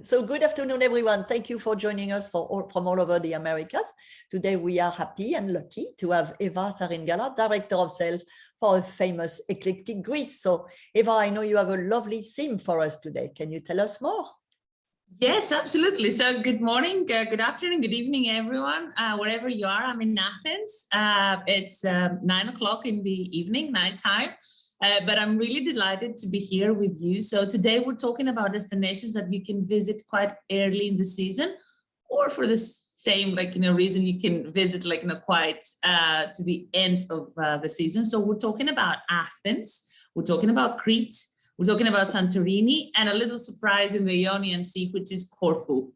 So good afternoon, everyone. Thank you for joining us from all over the Americas. Today, we are happy and lucky to have Eva Saringala, Director of Sales for a famous Eclectic Greece. So Eva, I know you have a lovely theme for us today. Can you tell us more? Yes, absolutely. So good morning, good afternoon, good evening, everyone, wherever you are. I'm in Athens. It's 9 o'clock in the evening, nighttime. But I'm really delighted to be here with you. So today we're talking about destinations that you can visit quite early in the season, or for the same reason you can visit quite to the end of the season. So we're talking about Athens, we're talking about Crete, we're talking about Santorini, and a little surprise in the Ionian Sea, which is Corfu.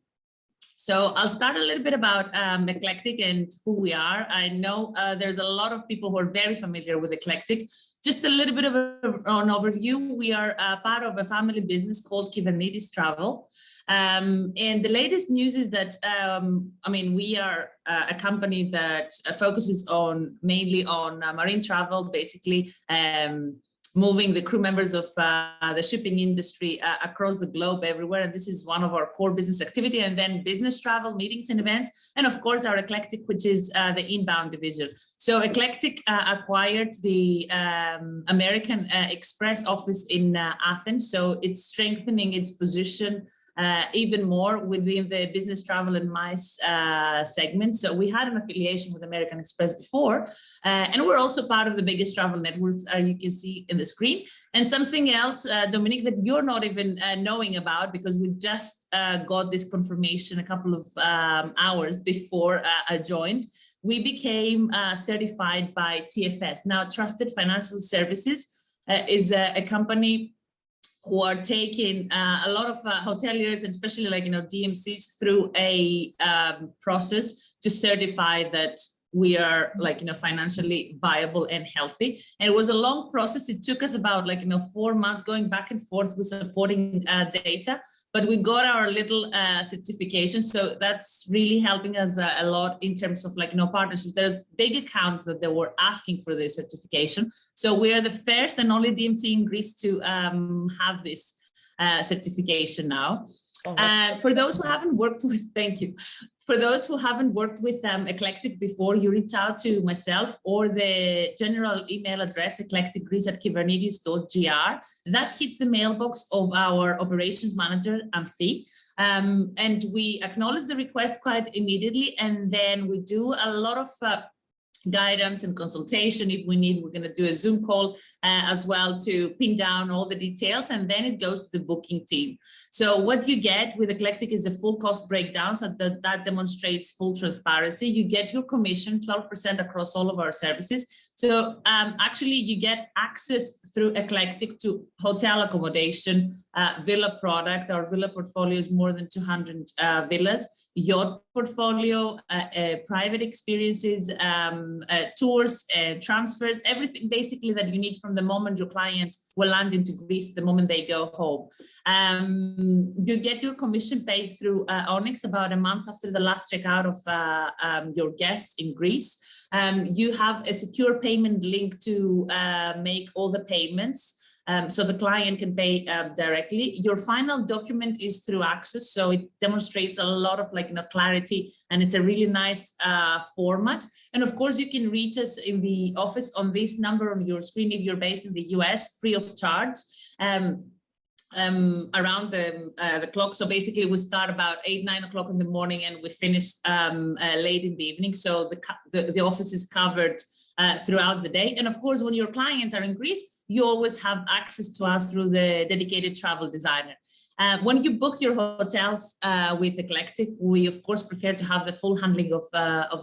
So I'll start a little bit about Eclectic and who we are. I know there's a lot of people who are very familiar with Eclectic. Just a little bit of an overview. We are part of a family business called Culinary Travel. And the latest news is that, we are a company that focuses mainly on marine travel, basically, moving the crew members of the shipping industry across the globe everywhere. And this is one of our core business activity. And then business travel, meetings and events. And of course, our Eclectic, which is the inbound division. So Eclectic acquired the American Express office in Athens. So it's strengthening its position even more within the business travel and MICE segment. So we had an affiliation with American Express before, and we're also part of the biggest travel networks you can see in the screen. And something else, Dominique, that you're not even knowing about, because we just got this confirmation a couple of hours before I joined. We became certified by TFS. Now, Trusted Financial Services is a company who are taking a lot of hoteliers, and especially DMCs, through a process to certify that we are financially viable and healthy. And it was a long process. It took us about 4 months going back and forth with supporting data, but we got our little certification. So that's really helping us a lot in terms of partnerships. There's big accounts that they were asking for this certification. So we are the first and only DMC in Greece to have this certification now. For those who haven't worked with, thank you. For those who haven't worked with Eclectic before, you reach out to myself or the general email address, eclecticgreece@kubernetes.gr. That hits the mailbox of our operations manager, Amphi. And we acknowledge the request quite immediately. And then we do a lot of guidance and consultation. If we need, we're going to do a Zoom call as well to pin down all the details, and then it goes to the booking team. So what you get with Eclectic is a full cost breakdown, so that demonstrates full transparency. You get your commission, 12% across all of our services. So actually you get access through Eclectic to hotel accommodation, villa product. Our villa portfolio is more than 200 villas, yacht portfolio, private experiences, tours, transfers, everything basically that you need from the moment your clients will land into Greece, the moment they go home. You get your commission paid through Onyx about a month after the last checkout of your guests in Greece. You have a secure payment link to make all the payments. So the client can pay directly. Your final document is through Access, so it demonstrates a lot of clarity, and it's a really nice format. And of course, you can reach us in the office on this number on your screen if you're based in the US, free of charge. Around the clock. So basically we start about 8-9 o'clock in the morning and we finish late in the evening. So the office is covered throughout the day. And of course, when your clients are in Greece, you always have access to us through the dedicated travel designer. When you book your hotels with Eclectic, we of course prefer to have the full handling of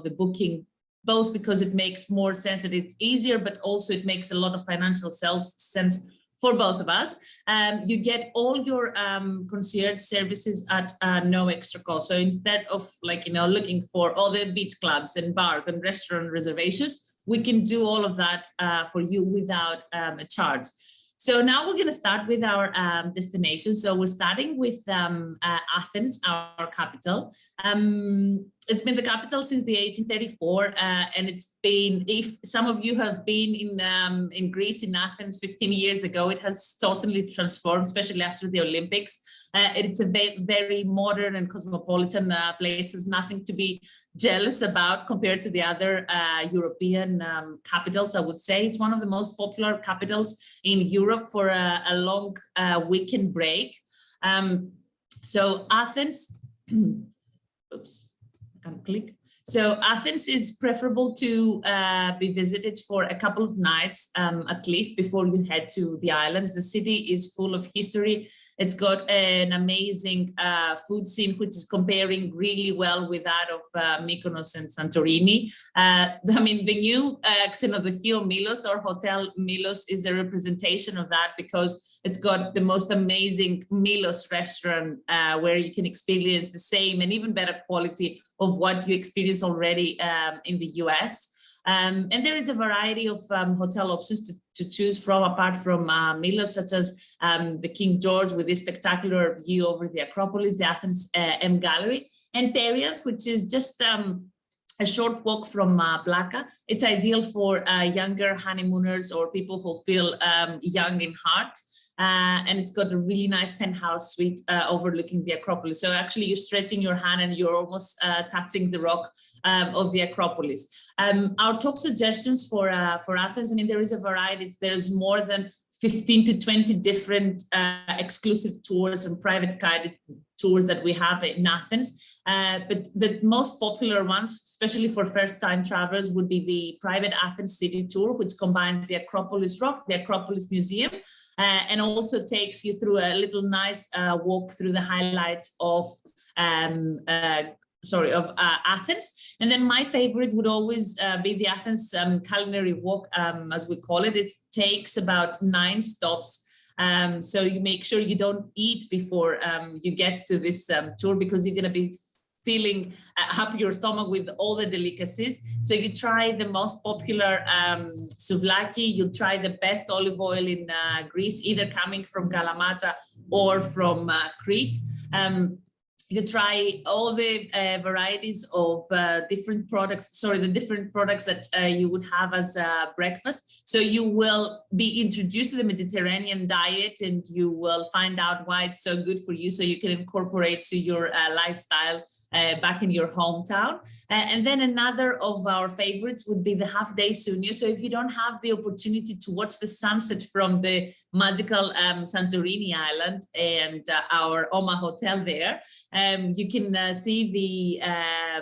the booking, both because it makes more sense and it's easier, but also it makes a lot of financial sense for both of us. You get all your concierge services at no extra cost. So instead of looking for all the beach clubs and bars and restaurant reservations, we can do all of that for you without a charge. So now we're going to start with our destination. So we're starting with Athens, our capital. it's been the capital since the 1834, and it's been, if some of you have been in Greece, in Athens 15 years ago, it has totally transformed, especially after the Olympics. It's a very modern and cosmopolitan place. There's nothing to be jealous about compared to the other European capitals, I would say. It's one of the most popular capitals in Europe for a long weekend break. So Athens, oops. Click. So Athens is preferable to be visited for a couple of nights, at least, before you head to the islands. The city is full of history. It's got an amazing food scene, which is comparing really well with that of Mykonos and Santorini. I mean, the new Xenodochio Milos, or Hotel Milos, is a representation of that, because it's got the most amazing Milos restaurant where you can experience the same and even better quality of what you experience already in the US. And there is a variety of hotel options to choose from, apart from Milos, such as the King George with this spectacular view over the Acropolis, the Athens M Gallery, and Perianth, which is just a short walk from Plaka. It's ideal for younger honeymooners or people who feel young in heart. And it's got a really nice penthouse suite overlooking the Acropolis. So actually you're stretching your hand and you're almost touching the rock of the Acropolis. Our top suggestions for Athens, I mean, there is a variety. There's more than 15 to 20 different exclusive tours and private guided tours that we have in Athens. But the most popular ones, especially for first-time travelers, would be the private Athens City Tour, which combines the Acropolis Rock, the Acropolis Museum, and also takes you through a little nice walk through the highlights of Athens. And then my favorite would always be the Athens Culinary Walk, as we call it. It takes about 9 stops. So you make sure you don't eat before you get to this tour, because you're going to be filling up your stomach with all the delicacies. So you try the most popular souvlaki, you try the best olive oil in Greece, either coming from Kalamata or from Crete. You try all the varieties of different products, the different products that you would have as breakfast. So you will be introduced to the Mediterranean diet, and you will find out why it's so good for you, so you can incorporate to your lifestyle back in your hometown. And then another of our favorites would be the half-day Sunio. So if you don't have the opportunity to watch the sunset from the magical Santorini island and our Oma hotel there, you can see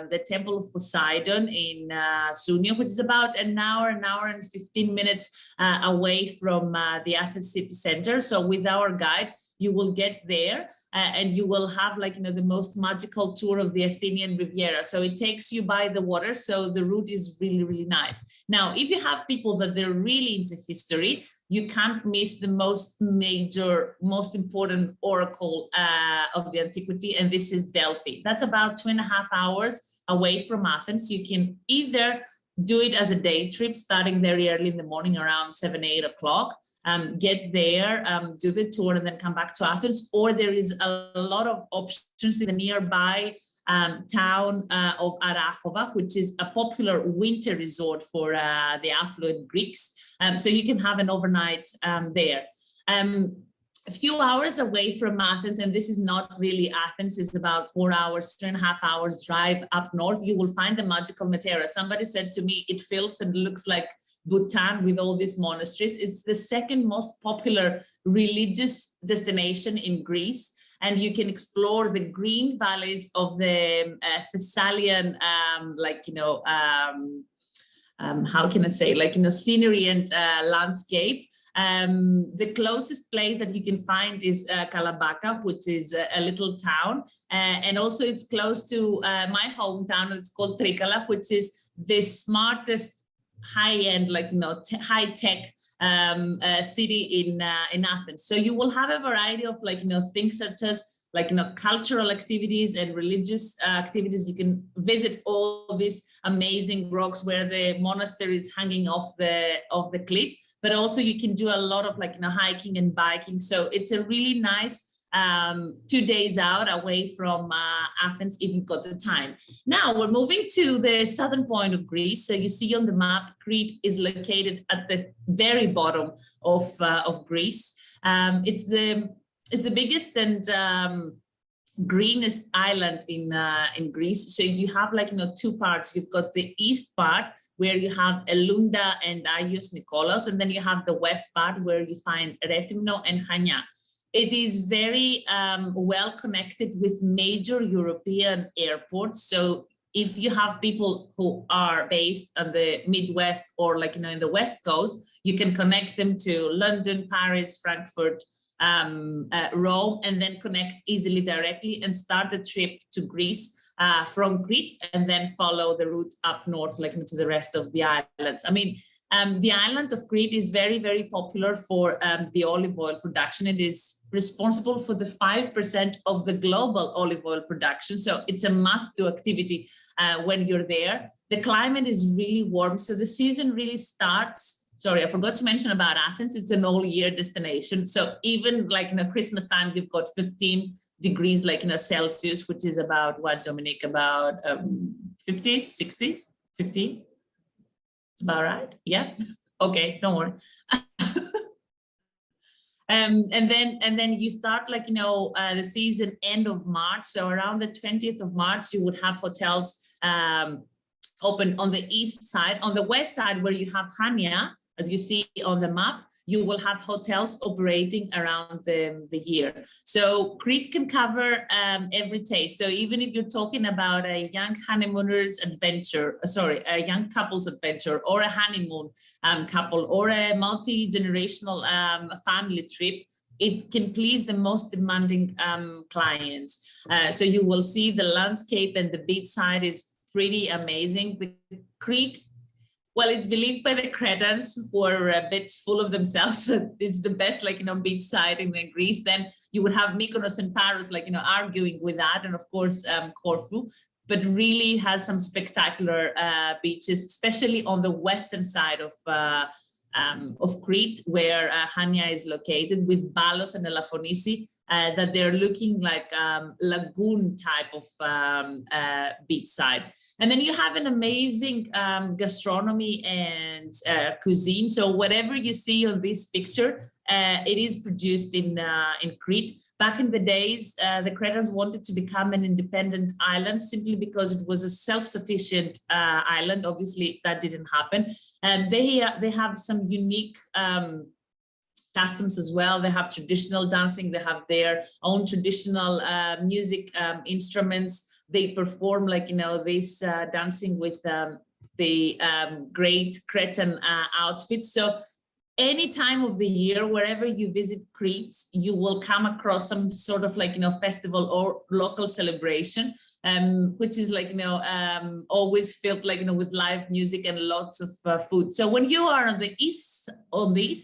the temple of Poseidon in Sunio, which is about an hour and 15 minutes away from the Athens city center. So with our guide, you will get there and you will have the most magical tour of the Athenian Riviera. So it takes you by the water. So the route is really, really nice. Now, if you have people that they're really into history, you can't miss the most important oracle of the antiquity, and this is Delphi. That's about 2.5 hours away from Athens. You can either do it as a day trip, starting very early in the morning, around 7, 8 o'clock, get there, do the tour, and then come back to Athens. Or there is a lot of options in the nearby town of Arachova, which is a popular winter resort for the affluent Greeks. So you can have an overnight there. A few hours away from Athens, and this is not really Athens, is about 4 hours, 2.5 hours drive up north, you will find the magical Matera. Somebody said to me, it feels and looks like Bhutan with all these monasteries. It's the second most popular religious destination in Greece, and you can explore the green valleys of the Thessalian, how can I say, scenery and landscape. The closest place that you can find is Kalabaka, which is a little town, and also it's close to my hometown. It's called Trikala, which is the smartest high-end, high-tech city in Athens. So you will have a variety of things such as cultural activities and religious activities. You can visit all these amazing rocks where the monastery is hanging off the cliff, but also you can do a lot of hiking and biking. So it's a really nice 2 days out away from Athens if you've got the time. Now we're moving to the southern point of Greece. So you see on the map, Crete is located at the very bottom of Greece. It's the biggest and greenest island in Greece. So you have two parts. You've got the east part where you have Elunda and Agios Nikolos, and then you have the west part where you find Rethymno and Chania. It is very well connected with major European airports. So if you have people who are based on the Midwest or in the West Coast, you can connect them to London, Paris, Frankfurt, Rome, and then connect easily directly and start the trip to Greece from Crete, and then follow the route up north, to the rest of the islands. I mean, the island of Crete is very, very popular for the olive oil production. It is responsible for the 5% of the global olive oil production. So it's a must-do activity when you're there. The climate is really warm. So the season really starts. Sorry, I forgot to mention about Athens. It's an all-year destination. So even Christmas time, you've got 15 degrees Celsius, which is about what, Dominic, about 50, 60, 50? It's about right. Yeah. Okay. Don't worry. And then you start the season end of March. So around the 20th of March, you would have hotels open on the east side. On the west side, where you have Chania, as you see on the map, you will have hotels operating around the year. So Crete can cover every taste. So even if you're talking about a young honeymooners adventure, a young couple's adventure, or a honeymoon couple, or a multi-generational family trip, it can please the most demanding clients. So you will see the landscape and the beach side is pretty amazing. The Crete, well, it's believed by the Cretans, who are a bit full of themselves, that it's the best, beach side in Greece. Then you would have Mykonos and Paros, arguing with that, and of course Corfu. But really has some spectacular beaches, especially on the western side of Crete, where Chania is located, with Balos and Elafonisi, that they're looking like lagoon type of beach side. And then you have an amazing gastronomy and cuisine. So whatever you see on this picture, it is produced in Crete. Back in the days, the Cretans wanted to become an independent island simply because it was a self-sufficient island. Obviously, that didn't happen. And they have some unique customs as well. They have traditional dancing. They have their own traditional music instruments. They perform this dancing with the great Cretan outfits. So any time of the year, wherever you visit Crete, you will come across some sort of festival or local celebration, which is always filled with live music and lots of food. So when you are on the east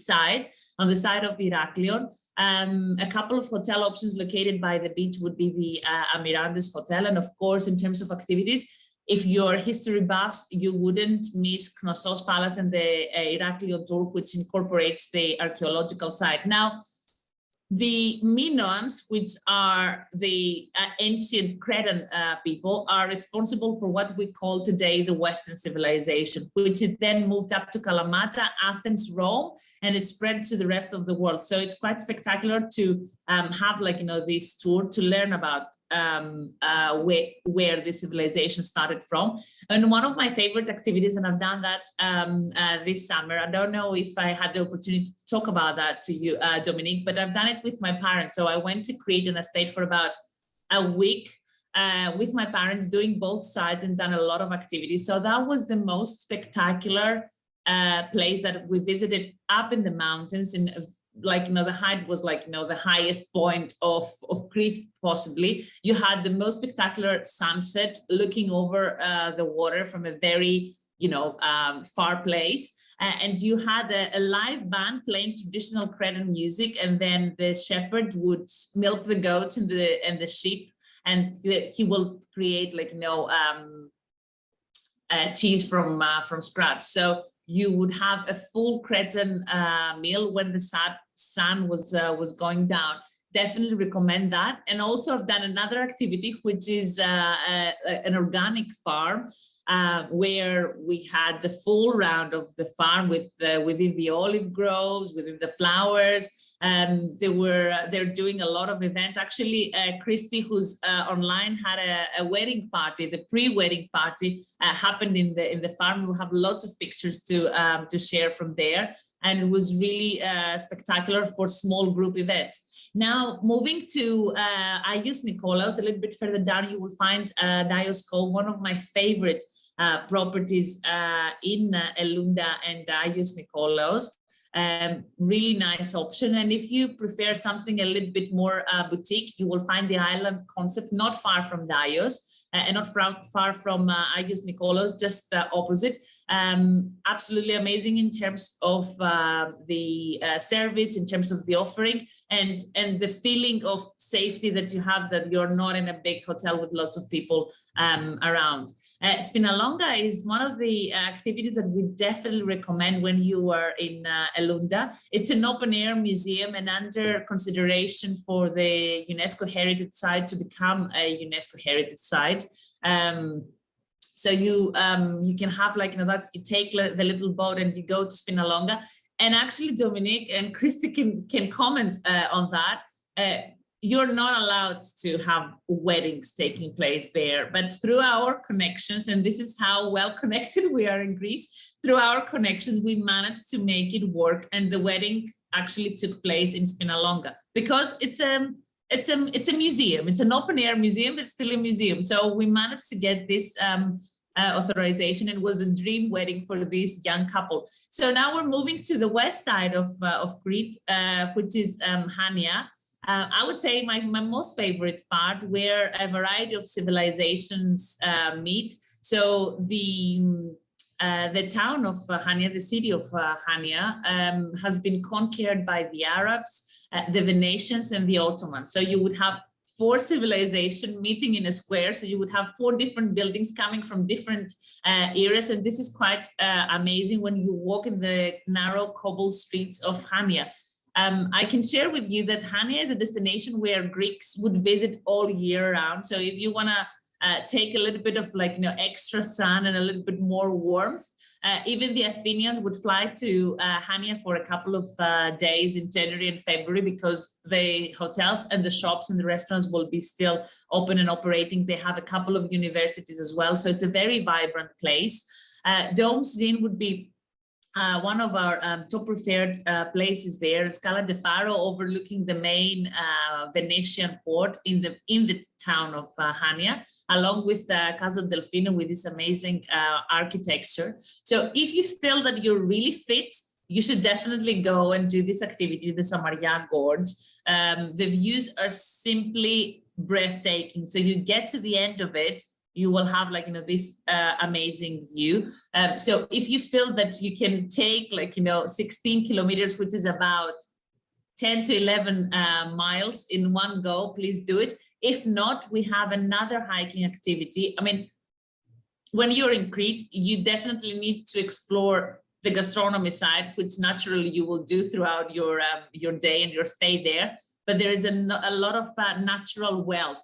side, on the side of Heraklion, a couple of hotel options located by the beach would be the Amirandes Hotel. And of course, in terms of activities, if you're history buffs, you wouldn't miss Knossos Palace and the Heraklion tour, which incorporates the archaeological site. Now, the Minoans, which are the ancient Cretan people, are responsible for what we call today the Western civilization, which it then moved up to Kalamata, Athens, Rome, and it spread to the rest of the world. So it's quite spectacular to have this tour to learn about where the civilization started from. And one of my favorite activities, and I've done that this summer, I don't know if I had the opportunity to talk about that to you, Dominique, but I've done it with my parents. So I went to Crete and I stayed for about a week with my parents, doing both sides, and done a lot of activities. So that was the most spectacular place that we visited, up in the mountains, in the height was the highest point of Crete possibly. You had the most spectacular sunset looking over the water from a very far place, and you had a live band playing traditional Cretan music, and then the shepherd would milk the goats and the sheep, and he will create cheese from scratch. So you would have a full Cretan meal when the sun was going down. definitely recommend that. And also I've done another activity, which is an organic farm, where we had the full round of the farm with within the olive groves, within the flowers. They're doing a lot of events. Actually, Christy, who's online, had a wedding party. The pre-wedding party happened in the farm. We'll have lots of pictures to share from there, and it was really spectacular for small group events. Now, moving to Agios Nikolaos, a little bit further down, you will find Diosco, one of my favorite properties in Elunda and Agios Nikolaos. Really nice option. And if you prefer something a little bit more boutique, you will find the island concept not far from Dios and not far from Agios Nikolaos, just opposite. Absolutely amazing in terms of the service, in terms of the offering, and the feeling of safety that you have, that you're not in a big hotel with lots of people around. Spinalonga is one of the activities that we definitely recommend when you are in Elunda. It's an open air museum and under consideration for the UNESCO Heritage Site to become a UNESCO Heritage Site. So you can have, like, that you take the little boat and you go to Spinalonga. And actually, Dominique and Christy can comment on that. You're not allowed to have weddings taking place there, but through our connections, and this is how well connected we are in Greece, through our connections, we managed to make it work. And the wedding actually took place in Spinalonga because it's a museum. It's an open air museum, but still a museum. So we managed to get this authorization. It was a dream wedding for this young couple. So now we're moving to the west side of Crete, which is Hania. I would say my most favorite part, where a variety of civilizations meet. So the town of Hania, the city of Hania, has been conquered by the Arabs, the Venetians, and the Ottomans. So you would have 4 civilizations meeting in a square. So you would have 4 different buildings coming from different eras. And this is quite amazing when you walk in the narrow cobbled streets of Hania. I can share with you that Hania is a destination where Greeks would visit all year round. So if you want to take a little bit of, like, extra sun and a little bit more warmth, even the Athenians would fly to Hania for a couple of days in January and February, because the hotels and the shops and the restaurants will be still open and operating. They have a couple of universities as well. So it's a very vibrant place. Dome Zin would be one of our top preferred places there. Scala De Faro, overlooking the main Venetian port in the town of Hania, along with Casa Delfino with this amazing architecture. So if you feel that you're really fit, you should definitely go and do this activity, the Samaria Gorge. The views are simply breathtaking. So you get to the end of it, you will have, like, this amazing view. So if you feel that you can take, like, 16 kilometers, which is about 10 to 11 miles in one go, please do it. If not, we have another hiking activity. I mean, when you're in Crete, you definitely need to explore the gastronomy side, which naturally you will do throughout your day and your stay there. But there is a lot of natural wealth.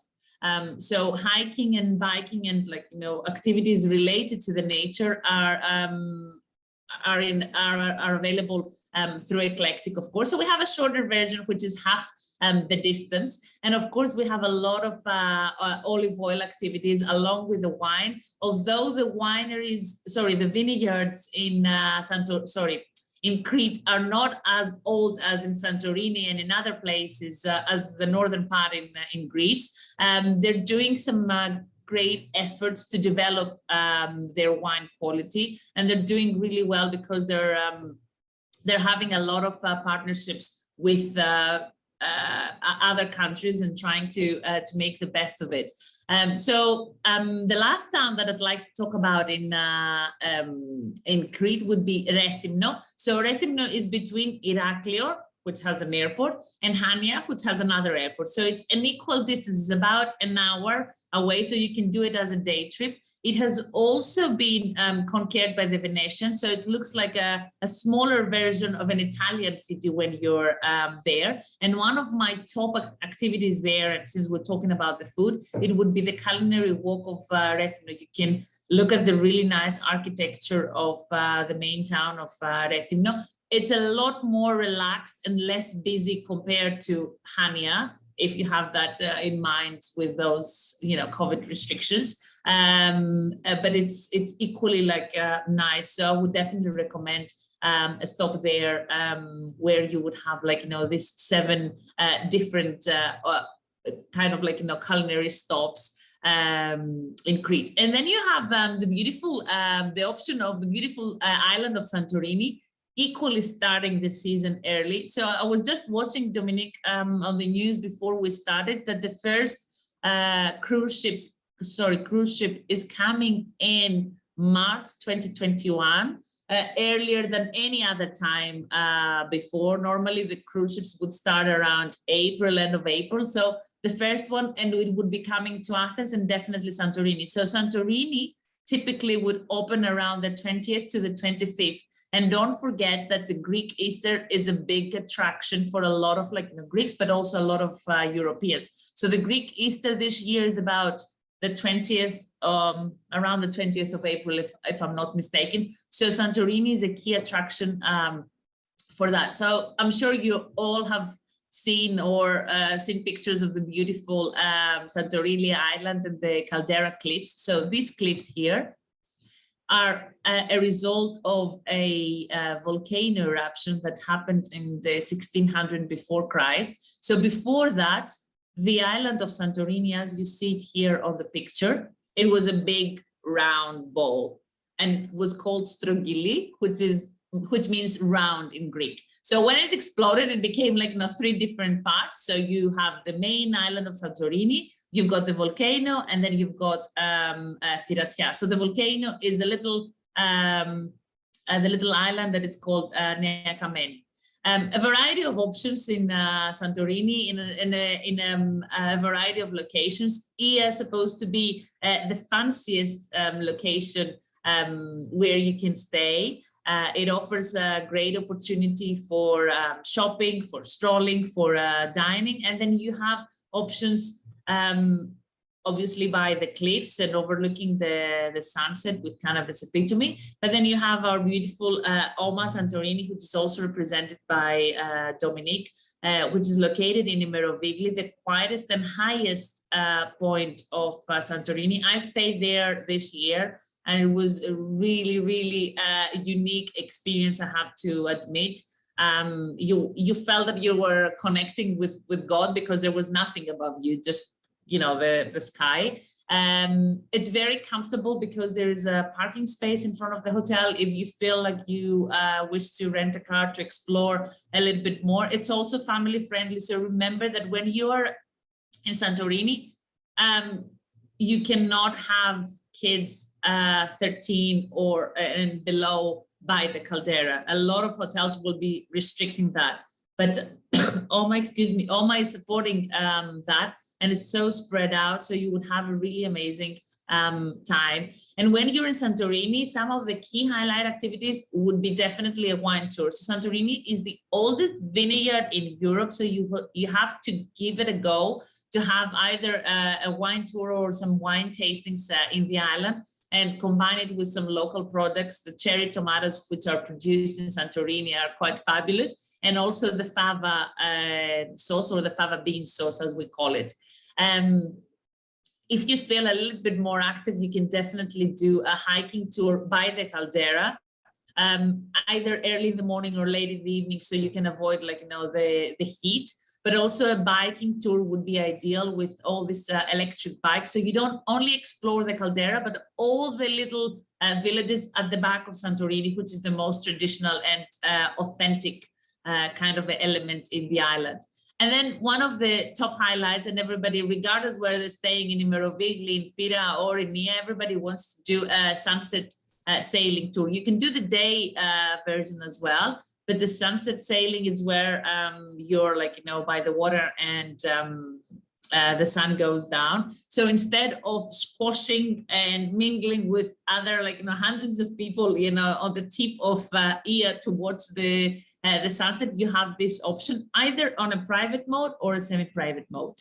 So hiking and biking and, like, activities related to the nature are available through Eclectic, of course. So we have a shorter version, which is half the distance. And of course, we have a lot of olive oil activities along with the wine. Although the vineyards in Crete are not as old as in Santorini and in other places as the northern part in Greece. They're doing some great efforts to develop their wine quality, and they're doing really well because they're having a lot of partnerships with other countries and trying to make the best of it. So the last town that I'd like to talk about in Crete would be Rethymno. So Rethymno is between Iraklio, which has an airport, and Hania, which has another airport. So it's an equal distance, it's about an hour away. So you can do it as a day trip. It has also been conquered by the Venetians, so it looks like a smaller version of an Italian city when you're there. And one of my top activities there, since we're talking about the food, it would be the Culinary Walk of Rethymno. You can look at the really nice architecture of the main town of Rethymno. It's a lot more relaxed and less busy compared to Hania, if you have that in mind with those, COVID restrictions. But it's equally like nice. So I would definitely recommend a stop there where you would have this 7 different kind of culinary stops in Crete. And then you have the option of the beautiful island of Santorini, equally starting the season early. So I was just watching, Dominique, on the news before we started, that the first cruise ship is coming in March 2021, earlier than any other time before. Normally the cruise ships would start around April, end of April. So the first one, and it would be coming to Athens and definitely Santorini. So Santorini typically would open around the 20th to the 25th. And don't forget that the Greek Easter is a big attraction for a lot of Greeks, but also a lot of Europeans. So the Greek Easter this year is about the 20th, around the 20th of April, if I'm not mistaken. So Santorini is a key attraction for that. So I'm sure you all have seen seen pictures of the beautiful Santorini island and the Caldera cliffs. So these cliffs here are a result of a volcano eruption that happened in the 1600 before Christ. So before that, the island of Santorini, as you see it here on the picture, it was a big round ball, and it was called Strogili, which means round in Greek. So when it exploded, it became 3 different parts. So you have the main island of Santorini, you've got the volcano, and then you've got Thirassia. So the volcano is the little island that is called Nea Kameni. A variety of options in Santorini, in a variety of locations. Ia is supposed to be the fanciest location where you can stay. It offers a great opportunity for shopping, for strolling, for dining, and then you have options obviously by the cliffs and overlooking the sunset with kind of this epitome. But then you have our beautiful Oma Santorini, which is also represented by Dominique, which is located in Imerovigli, the quietest and highest point of Santorini. I stayed there this year, and it was a really, really unique experience, I have to admit. You felt that you were connecting with God because there was nothing above you, just the sky. It's very comfortable because there is a parking space in front of the hotel. If you feel like you wish to rent a car to explore a little bit more, it's also family friendly. So remember that when you are in Santorini, you cannot have kids 13 and below by the Caldera. A lot of hotels will be restricting that, but Oma is supporting that. And it's so spread out, so you would have a really amazing time. And when you're in Santorini, some of the key highlight activities would be definitely a wine tour. So Santorini is the oldest vineyard in Europe, so you have to give it a go to have either a wine tour or some wine tastings in the island, and combine it with some local products. The cherry tomatoes, which are produced in Santorini, are quite fabulous, and also the fava sauce, or the fava bean sauce, as we call it. If you feel a little bit more active, you can definitely do a hiking tour by the Caldera, either early in the morning or late in the evening, so you can avoid the heat. But also a biking tour would be ideal with all these electric bikes. So you don't only explore the Caldera, but all the little villages at the back of Santorini, which is the most traditional and authentic kind of element in the island. And then one of the top highlights, and everybody, regardless whether they're staying in Imerovigli, in Fira, or in Nia, everybody wants to do a sunset sailing tour. You can do the day version as well, but the sunset sailing is where you're by the water, and the sun goes down. So instead of squashing and mingling with other, like, hundreds of people, on the tip of ear towards the sunset, you have this option either on a private mode or a semi-private mode.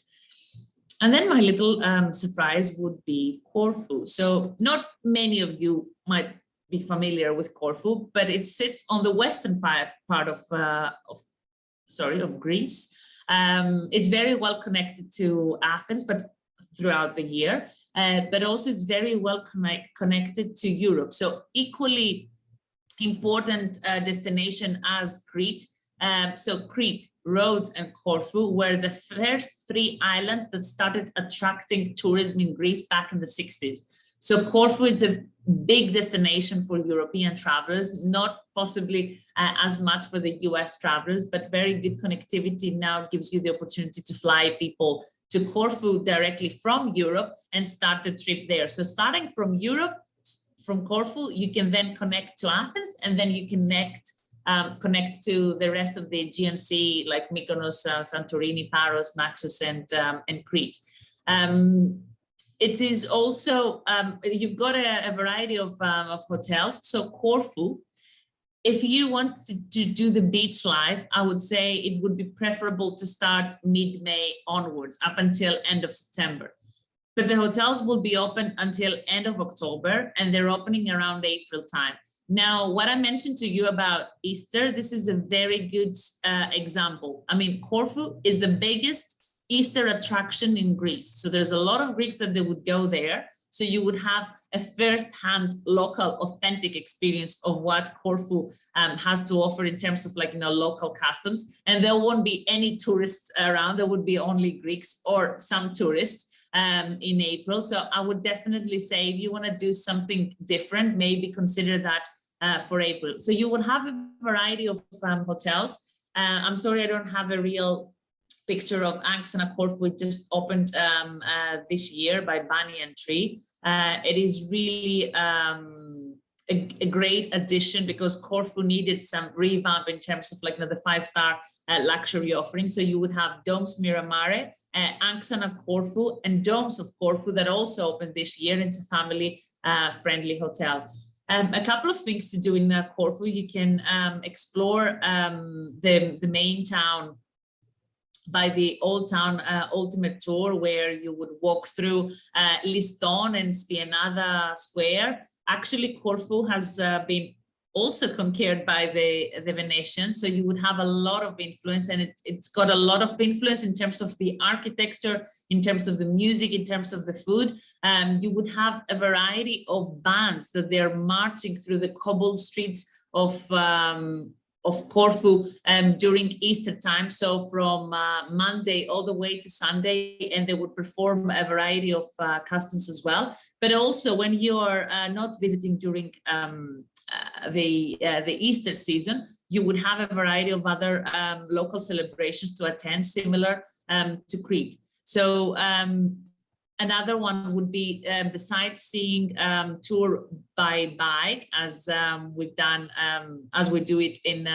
And then my little surprise would be Corfu. So not many of you might be familiar with Corfu, but it sits on the western part of Greece. It's very well connected to Athens, but throughout the year, but also it's very well connected to Europe. So equally important destination as Crete. So Crete, Rhodes, and Corfu were the first 3 islands that started attracting tourism in Greece back in the 60s. So Corfu is a big destination for European travelers, not possibly as much for the US travelers, but very good connectivity now gives you the opportunity to fly people to Corfu directly from Europe and start the trip there. So starting from Europe, from Corfu, you can then connect to Athens, and then you connect to the rest of the Aegean Sea, like Mykonos, Santorini, Paros, Naxos, and Crete. It is also, you've got a variety of hotels. So Corfu, if you want to do the beach life, I would say it would be preferable to start mid-May onwards, up until end of September. But the hotels will be open until end of October, and they're opening around April time. Now, what I mentioned to you about Easter, this is a very good example. I mean, Corfu is the biggest Easter attraction in Greece. So there's a lot of Greeks that they would go there. So you would have a first-hand local authentic experience of what Corfu has to offer in terms of, like, local customs. And there won't be any tourists around. There would be only Greeks or some tourists in April. So I would definitely say if you want to do something different, maybe consider that for April. So you would have a variety of hotels. I'm sorry, I don't have a real picture of Angsana Corfu. It just opened this year by Banyan Tree. It is really a great addition because Corfu needed some revamp in terms of, like, the 5-star luxury offering. So you would have Domes Miramare, Angsana Corfu, and Domes of Corfu that also opened this year. It's a family friendly hotel. A couple of things to do in Corfu. You can explore the main town by the Old Town Ultimate Tour, where you would walk through Liston and Spianada Square. Actually, Corfu has been also conquered by the Venetians, so you would have a lot of influence, and it's got a lot of influence in terms of the architecture, in terms of the music, in terms of the food. You would have a variety of bands that they're marching through the cobbled streets of Corfu during Easter time, so from Monday all the way to Sunday, and they would perform a variety of customs as well. But also when you are not visiting during the Easter season, you would have a variety of other local celebrations to attend, similar to Crete. So another one would be the sightseeing tour by bike, as we've done, as we do it in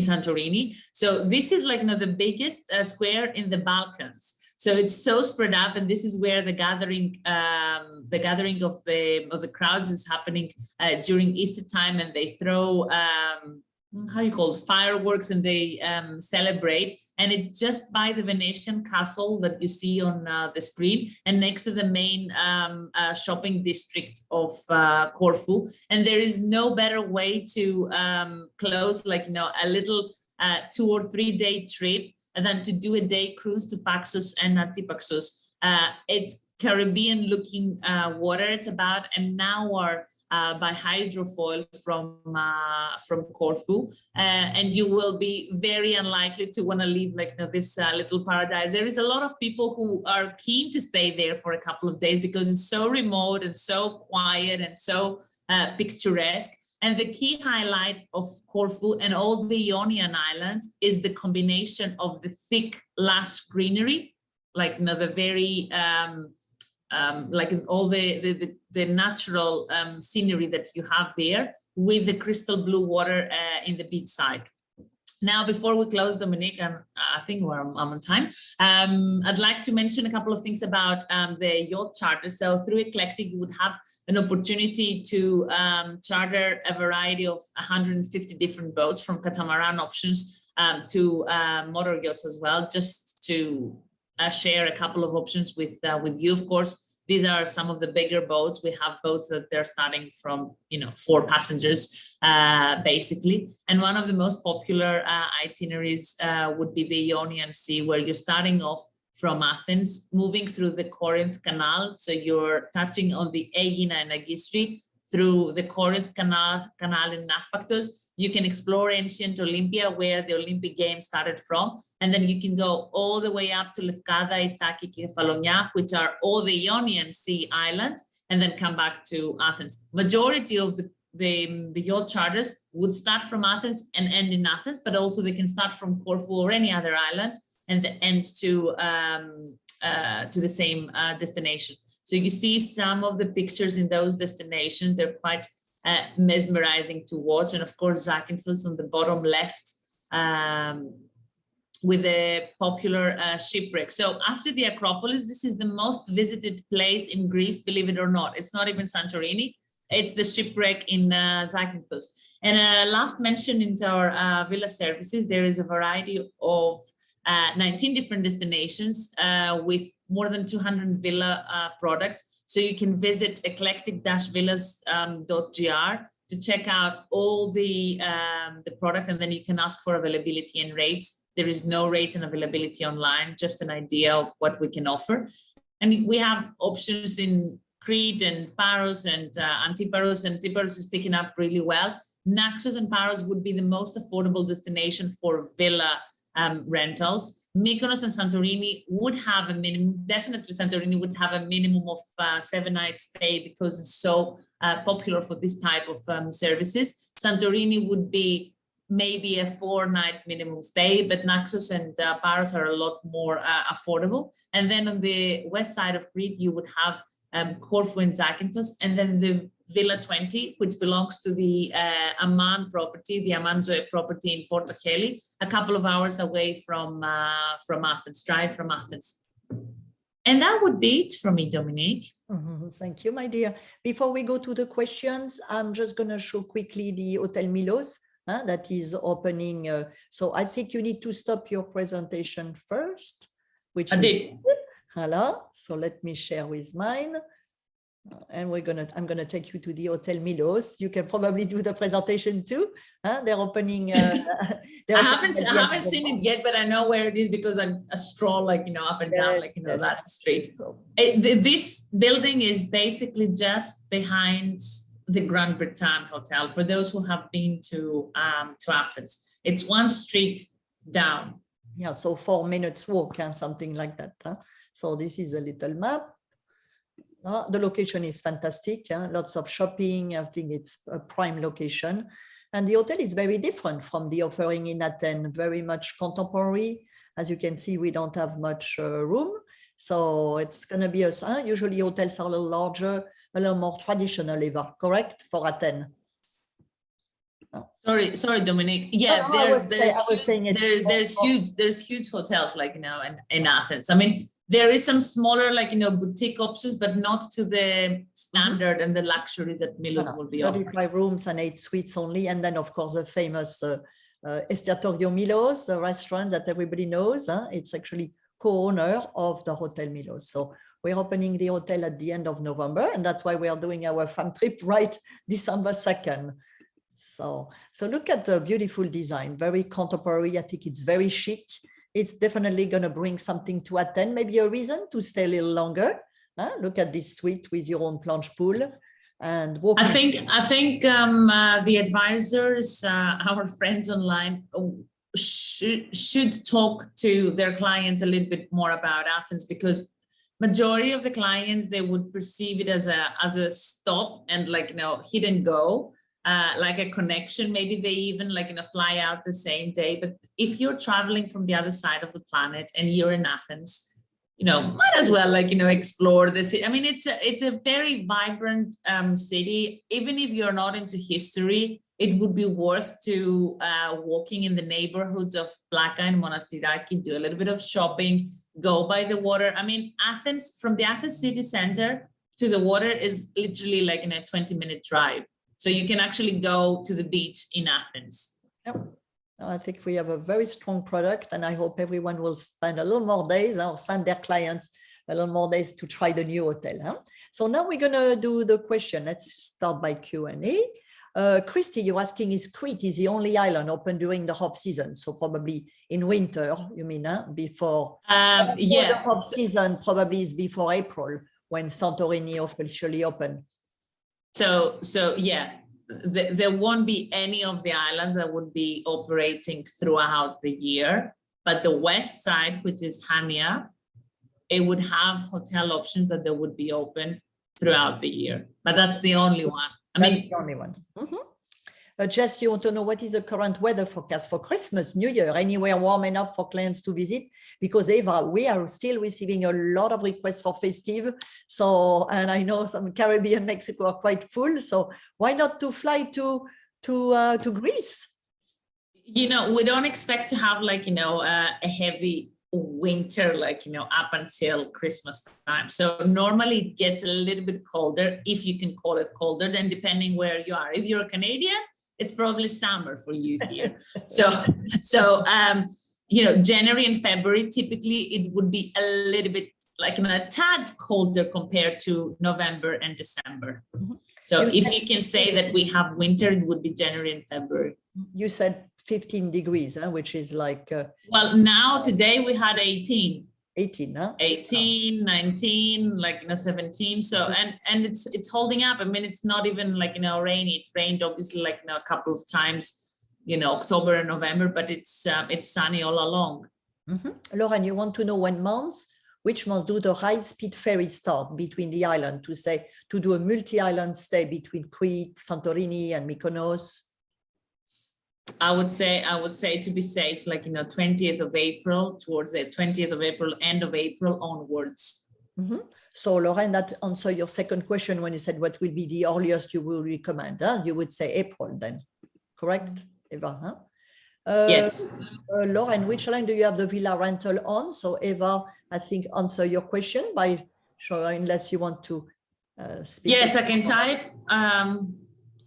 Santorini. So this is, like, the biggest square in the Balkans. So it's so spread out, and this is where the gathering of the crowds is happening during Easter time, and they throw fireworks, and they celebrate. And it's just by the Venetian castle that you see on the screen, and next to the main shopping district of Corfu. And there is no better way to close, like, a little 2 or 3 day trip than to do a day cruise to Paxos and Antipaxos. It's Caribbean looking water. It's about an hour by hydrofoil from Corfu, and you will be very unlikely to want to leave, like, this little paradise. There is a lot of people who are keen to stay there for a couple of days because it's so remote and so quiet and so picturesque. And the key highlight of Corfu and all the Ionian Islands is the combination of the thick, lush greenery, like, the very like all the natural scenery that you have there, with the crystal blue water in the beach side. Now, before we close, Dominique, and I think I'm on time, I'd like to mention a couple of things about the Yacht Charter. So through Eclectic, you would have an opportunity to charter a variety of 150 different boats, from catamaran options to motor yachts as well, just to share a couple of options with you. Of course, these are some of the bigger boats. We have boats that they're starting from, 4 passengers, basically. And one of the most popular itineraries would be the Ionian Sea, where you're starting off from Athens, moving through the Corinth Canal. So you're touching on the Aegina and Agistri through the Corinth Canal in Naupactos. You can explore ancient Olympia, where the Olympic Games started from. And then you can go all the way up to Lefkada, Ithaki, Kefalonia, which are all the Ionian Sea islands, and then come back to Athens. Majority of the yacht charters would start from Athens and end in Athens, but also they can start from Corfu or any other island and end to the same destination. So you see some of the pictures in those destinations. They're quite mesmerizing to watch. And of course, Zakynthos on the bottom left with the popular Shipwreck. So after the Acropolis, this is the most visited place in Greece, believe it or not. It's not even Santorini. It's the Shipwreck in Zakynthos. And last mention into our villa services, there is a variety of 19 different destinations with more than 200 villa products. So you can visit eclectic-villas.gr to check out all the product, and then you can ask for availability and rates. There is no rates and availability online, just an idea of what we can offer. And we have options in Crete and Paros and Antiparos, and Antiparos is picking up really well. Naxos and Paros would be the most affordable destination for villa rentals. Mykonos and Santorini would have a minimum, definitely Santorini would have a minimum of 7-night stay because it's so popular for this type of services. Santorini would be maybe a 4-night minimum stay, but Naxos and Paros are a lot more affordable. And then on the west side of Crete, you would have Corfu and Zakynthos, and then the Villa 20, which belongs to the Aman property, the Aman Zoe property in Porto Heli, a couple of hours away from Athens, drive from Athens. And that would be it from me, Dominique. Thank you, my dear. Before we go to the questions, I'm just going to show quickly the Hotel Milos that is opening. So I think you need to stop your presentation first, which I did. Hello. So let me share with mine. And I'm gonna take you to the Hotel Milos. You can probably do the presentation too. They're opening. I haven't seen it yet, but I know where it is because I stroll up and down that street. This building is basically just behind the Grand Bretagne Hotel. For those who have been to Athens, it's one street down. Yeah, so 4 minutes walk and something like that. So this is a little map. The location is fantastic, lots of shopping. I think it's a prime location. And the hotel is very different from the offering in Athens, very much contemporary. As you can see, we don't have much room. So it's going to be usually hotels are a little larger, a little more traditional, Eva, correct, for Athens? Sorry, Dominique. Yeah, there's huge hotels in Athens. I mean, there is some smaller, boutique options, but not to the standard and the luxury that Milos will be offering. 35 rooms and 8 suites only. And then, of course, the famous Estiatorio Milos, a restaurant that everybody knows. It's actually co-owner of the Hotel Milos. So we're opening the hotel at the end of November, and that's why we are doing our fam trip right December 2nd. So look at the beautiful design, very contemporary. I think it's very chic. It's definitely going to bring something to Athens, maybe a reason to stay a little longer. Look at this suite with your own plunge pool and walking. I think the advisors, our friends online, should talk to their clients a little bit more about Athens, because majority of the clients, they would perceive it as a stop and hit and go. Like a connection, maybe they even fly out the same day. But if you're traveling from the other side of the planet and you're in Athens, might as well explore the city. I mean, it's a very vibrant city. Even if you're not into history, it would be worth to walking in the neighborhoods of Plaka and Monastiraki, do a little bit of shopping, go by the water. I mean, Athens, from the Athens city center to the water is literally like in a 20-minute drive. So you can actually go to the beach in Athens. Yep. I think we have a very strong product, and I hope everyone will spend a little more days or send their clients a little more days to try the new hotel. Huh? So now we're going to do the question. Let's start by Q&A. Christy, you're asking, is Crete is the only island open during the off season? So probably in winter, you mean, huh? Before? Yeah. The off season probably is before April, when Santorini officially open. So yeah, there won't be any of the islands that would be operating throughout the year, but the west side, which is Hania, it would have hotel options that they would be open throughout the year, but that's the only one. That's the only one. Jess, you want to know what is the current weather forecast for Christmas, New Year, anywhere warm enough for clients to visit? Because Eva, we are still receiving a lot of requests for festive. So, and I know some Caribbean, Mexico are quite full. So why not to fly to Greece? You know, we don't expect to have like, you know, a heavy winter, like, you know, up until Christmas time. So normally it gets a little bit colder, if you can call it colder, then depending where you are. If you're a Canadian, it's probably summer for you here. So you know, January and February, typically it would be a little bit like a tad colder compared to November and December. So if you can say that we have winter, it would be January and February. You said 15 degrees, huh? Which is like... well, now today we had 18. 18, huh? 18, 19, like, you know, 17. So, and it's holding up. I mean, it's not even like, you know, rainy. It rained obviously like, you know, a couple of times, you know, October and November, but it's sunny all along. Lauren, you want to know which month do the high-speed ferry start between the island to do a multi-island stay between Crete, Santorini and Mykonos? I would say to be safe, like, you know, 20th of April, towards the 20th of April, end of April onwards. So Lauren, that answer your second question when you said what will be the earliest you will recommend, huh? You would say April then, correct, Eva? Huh? Yes. Lauren, which line do you have the villa rental on? So Eva, I think answer your question by showing, unless you want to speak. Yes, I can type.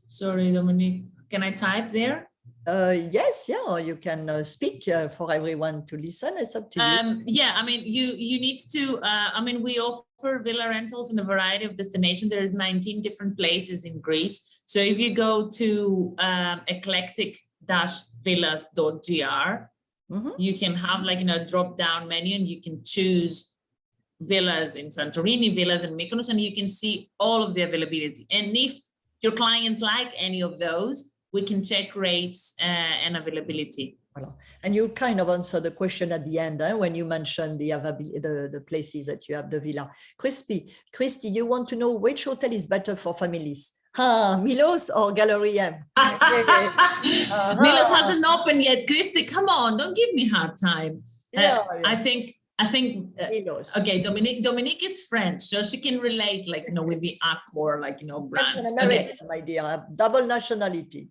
Sorry, Dominique, can I type there? Yes, yeah, or you can speak for everyone to listen. It's up to you. Yeah, I mean, you need to, I mean, we offer villa rentals in a variety of destinations. There's 19 different places in Greece. So if you go to eclectic-villas.gr, you can have like, you know, a drop-down menu and you can choose villas in Santorini, villas in Mykonos, and you can see all of the availability. And if your clients like any of those, we can check rates and availability. And you kind of answered the question at the end when you mentioned the places that you have the villa. Christy, you want to know which hotel is better for families? Milos or Gallery M? Milos hasn't opened yet. Christy, come on, don't give me hard time. I think okay, Dominique is French, so she can relate, like, you know, with the Accor, like, you know, brands. Okay, my dear, double nationality.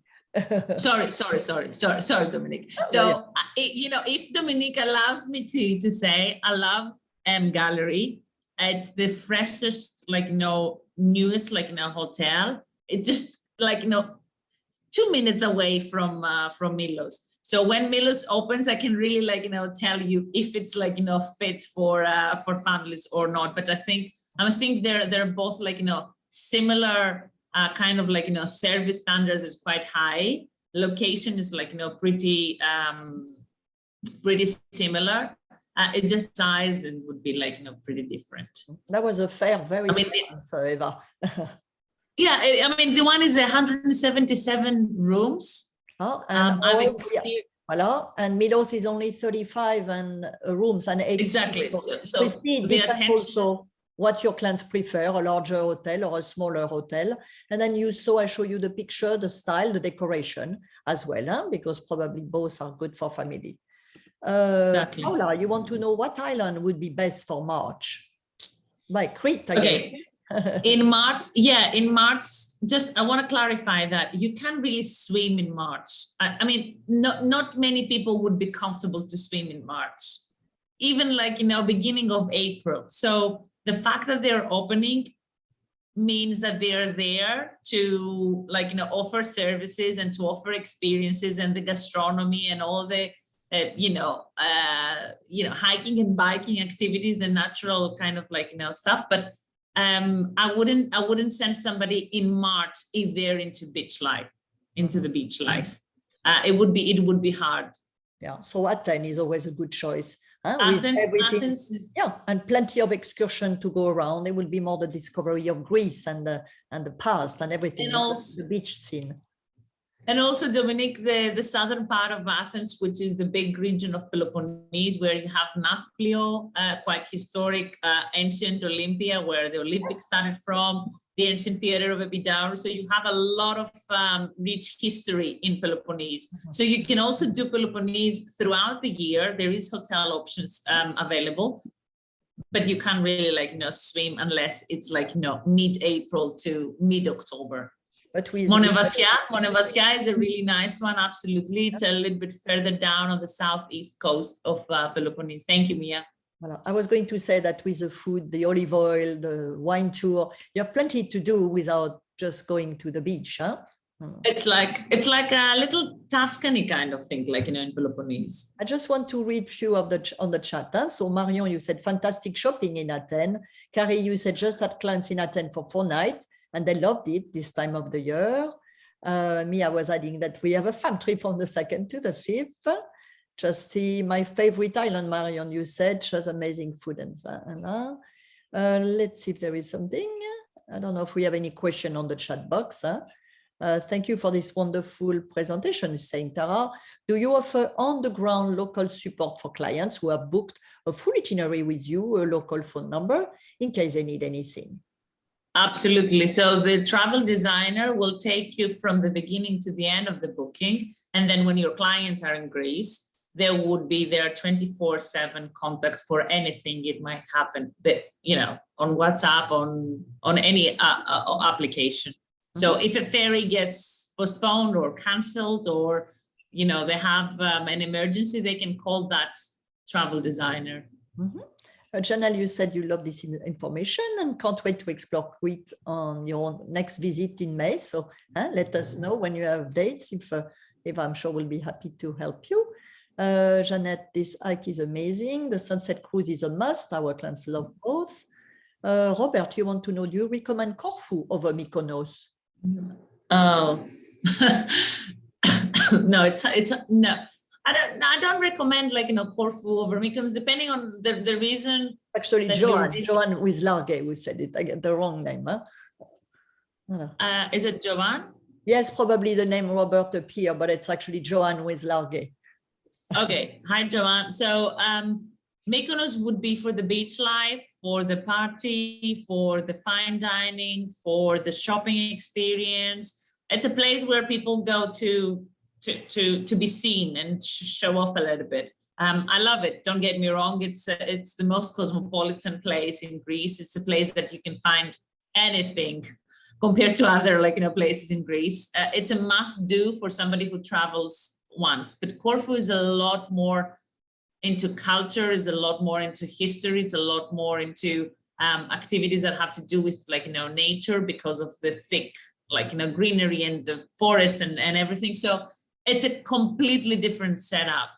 sorry, Dominique. So, you know, if Dominique allows me to say, I love M Gallery. It's the freshest, like, you know, newest, like, you know, hotel. It just, like, you know, 2 minutes away from Milos. So when Milos opens, I can really, like, you know, tell you if it's, like, you know, fit for families or not. But I think they're both, like, you know, similar kind of, like, you know, service standards is quite high. Location is, like, you know, pretty similar. It just size it would be, like, you know, pretty different. That was a fair, very answer, Eva. Yeah, I mean, the one is 177 rooms. Oh, and and Milos is only 35 rooms and 8. Exactly. So it depends also what your clients prefer, a larger hotel or a smaller hotel. And then I show you the picture, the style, the decoration as well, huh? Because probably both are good for family. Exactly. Paula, you want to know what island would be best for March? By Crete, I okay. guess. In March, just I want to clarify that you can't really swim in March. I mean, not many people would be comfortable to swim in March, even like, beginning of April. So the fact that they're opening means that they're there to offer services and to offer experiences and the gastronomy and all the hiking and biking activities, the natural kind of stuff. But I wouldn't send somebody in March if they're into the beach life. It would be hard. Yeah, so Athens is always a good choice. Athens is, and plenty of excursion to go around. It will be more the discovery of Greece and the past and everything. And also the beach scene. And also, Dominique, the southern part of Athens, which is the big region of Peloponnese, where you have Nafplio, quite historic ancient Olympia, where the Olympics started from, the ancient theater of Epidaurus. So you have a lot of rich history in Peloponnese. So you can also do Peloponnese throughout the year. There is hotel options available, but you can't really swim unless it's mid-April to mid-October. But with Monevaskia is a really nice one. Absolutely. It's a little bit further down on the southeast coast of Peloponnese. Thank you, Mia. Well, I was going to say that with the food, the olive oil, the wine tour, you have plenty to do without just going to the beach, huh? It's like a little Tuscany kind of thing, in Peloponnese. I just want to read a few on the chat. Huh? So Marion, you said fantastic shopping in Athens. Carrie, you said just had clients in Athens for 4 nights. And they loved it this time of the year. Mia was adding that we have a fun trip from the 2nd to the 5th. Just see my favorite island, Marion, you said, she has amazing food and let's see if there is something. I don't know if we have any question on the chat box. Thank you for this wonderful presentation, saying Tara. Do you offer on-the-ground local support for clients who have booked a full itinerary with you, a local phone number, in case they need anything? Absolutely. So the travel designer will take you from the beginning to the end of the booking. And then when your clients are in Greece, there would be their 24/7 contact for anything it might happen, on WhatsApp, on any application. So if a ferry gets postponed or canceled, or, they have an emergency, they can call that travel designer. Janelle, you said you love this information and can't wait to explore Crete on your next visit in May. So let us know when you have dates, if I'm sure we'll be happy to help you. Jeanette, this hike is amazing. The sunset cruise is a must. Our clients love both. Robert, you want to know, do you recommend Corfu over Mykonos? Oh, no, it's no. I don't recommend Corfu over Mykonos, depending on the reason. Actually, Joanne with Largue, who said it. I get the wrong name. Huh? Is it Joanne? Yes, probably the name Robert appear, but it's actually Joanne with Largue. Okay. Hi, Joanne. So Mykonos would be for the beach life, for the party, for the fine dining, for the shopping experience. It's a place where people go to be seen and show off a little bit. I love it. Don't get me wrong. It's the most cosmopolitan place in Greece. It's a place that you can find anything compared to other places in Greece. It's a must do for somebody who travels once. But Corfu is a lot more into culture, is a lot more into history. It's a lot more into activities that have to do with nature, because of the thick greenery and the forest and everything. So it's a completely different setup.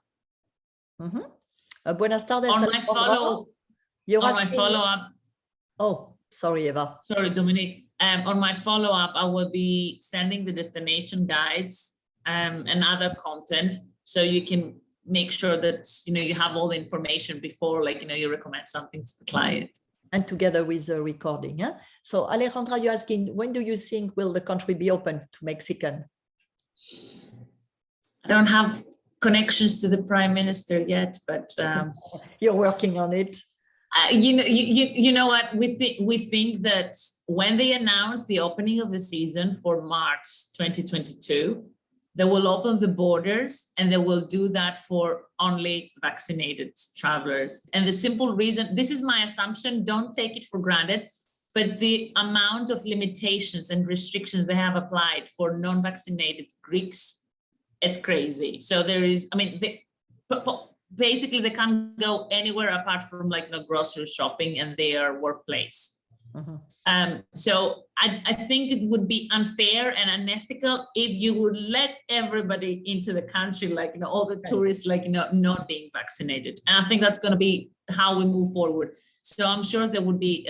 Buenas tardes. On my follow-up. Oh, sorry, Eva. Sorry, Dominique. On my follow-up, I will be sending the destination guides and other content, so you can make sure that you have all the information before you recommend something to the client. And together with the recording. Huh? So Alejandra, you're asking, when do you think will the country be open to Mexican? I don't have connections to the Prime Minister yet, but you're working on it. You know what, we think that when they announce the opening of the season for March 2022, they will open the borders, and they will do that for only vaccinated travelers. And the simple reason, this is my assumption, don't take it for granted. but the amount of limitations and restrictions they have applied for non-vaccinated Greeks, it's crazy. So there is, I mean, basically they can't go anywhere apart from like grocery shopping and their workplace. So I think it would be unfair and unethical if you would let everybody into the country, like all the tourists, like not being vaccinated. And I think that's going to be how we move forward. So I'm sure there would be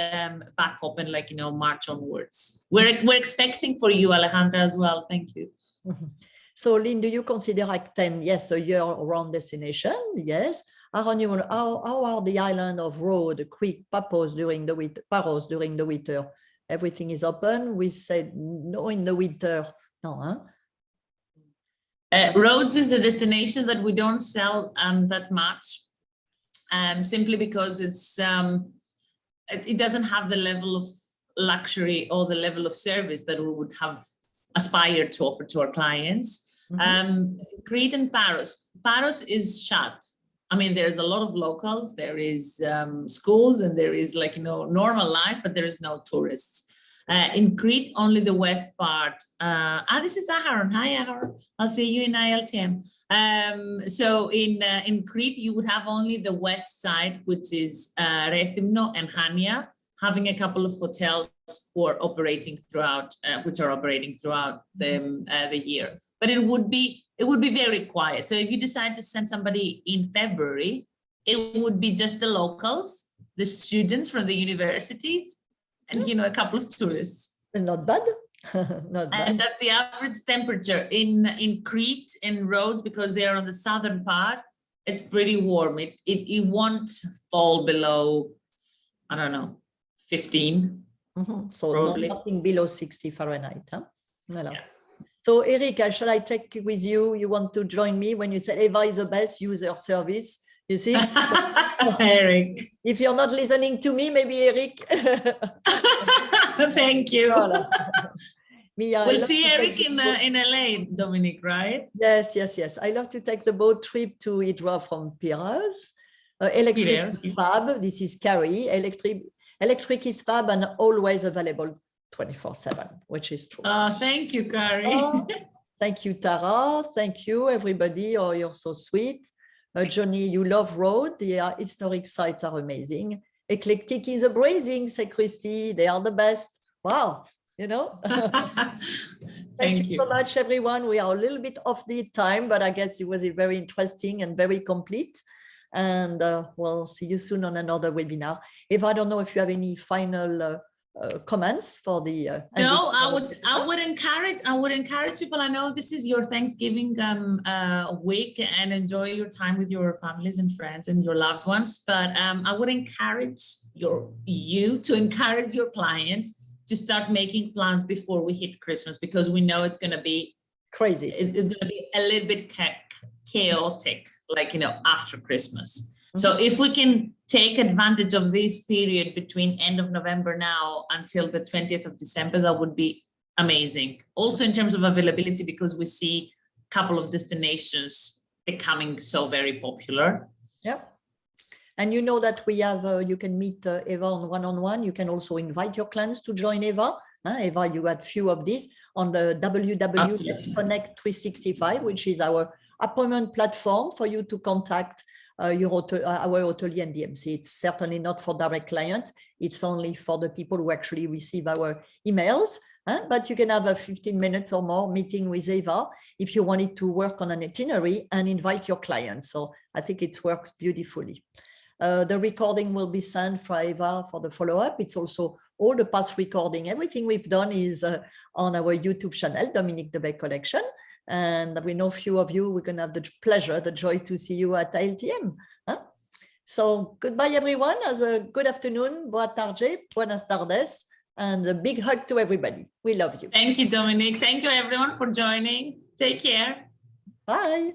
back open, like March onwards. We're expecting for you, Alejandra, as well. Thank you. So, Lynn, do you consider Athens, yes, a year-round destination? Yes. How are the island of Rhodes, Crete, Paphos during the winter? Everything is open. We said no in the winter. No, huh? Rhodes is a destination that we don't sell that much, simply because it doesn't have the level of luxury or the level of service that we would have aspired to offer to our clients. Crete and Paros. Paros is shut. I mean, there's a lot of locals, there is schools, and there is normal life, but there is no tourists. In Crete, only the west part. This is Aharon. Hi, Aharon. I'll see you in ILTM. So in Crete, you would have only the west side, which is Rethymno and Hania, having a couple of hotels who are operating throughout, the year. But it would be very quiet. So if you decide to send somebody in February, it would be just the locals, the students from the universities, and a couple of tourists. Not bad. Not bad. And at the average temperature in Crete, in Rhodes, because they are on the southern part, it's pretty warm. It won't fall below, I don't know, 15. So nothing below 60 Fahrenheit. Huh? Voilà. Yeah. So Erika, shall I take with you? You want to join me when you said Eva is the best user service? You see? Eric. If you're not listening to me, maybe Eric. Thank you. Voilà. We'll see Eric in LA, Dominic, right? Yes. I love to take the boat trip to Hydra from Piraeus. Electric is fab. This is Carrie. Electric is fab and always available 24/7, which is true. Thank you, Carrie. Thank you, Tara. Thank you, everybody. Oh, you're so sweet. Johnny, you love Rhodes. The historic sites are amazing. Eclectic is amazing, say Christy. They are the best. Wow, Thank you so much, everyone. We are a little bit off the time, but I guess it was very interesting and very complete. And we'll see you soon on another webinar. If I don't know if you have any final comments for the no, I would encourage people. I know this is your Thanksgiving week, and enjoy your time with your families and friends and your loved ones, but I would encourage you to encourage your clients to start making plans before we hit Christmas, because we know it's going to be crazy. It's going to be a little bit chaotic, after Christmas. So if we can take advantage of this period between end of November now until the 20th of December, that would be amazing. Also in terms of availability, because we see a couple of destinations becoming so very popular. Yeah. And you know that we have, you can meet Eva on one-on-one. You can also invite your clients to join Eva. Eva, you had few of these on the www.connect365, which is our appointment platform for you to contact our hotelier and DMC. It's certainly not for direct clients. It's only for the people who actually receive our emails. But you can have a 15 minutes or more meeting with Eva if you wanted to work on an itinerary and invite your clients. So I think it works beautifully. The recording will be sent for Eva for the follow-up. It's also all the past recording. Everything we've done is on our YouTube channel, Dominique Debay Collection. And we know a few of you, we're going to have the pleasure, the joy to see you at ILTM. So goodbye, everyone. Have a good afternoon. Boa tarde, buenas tardes, and a big hug to everybody. We love you. Thank you, Dominique. Thank you, everyone, for joining. Take care. Bye.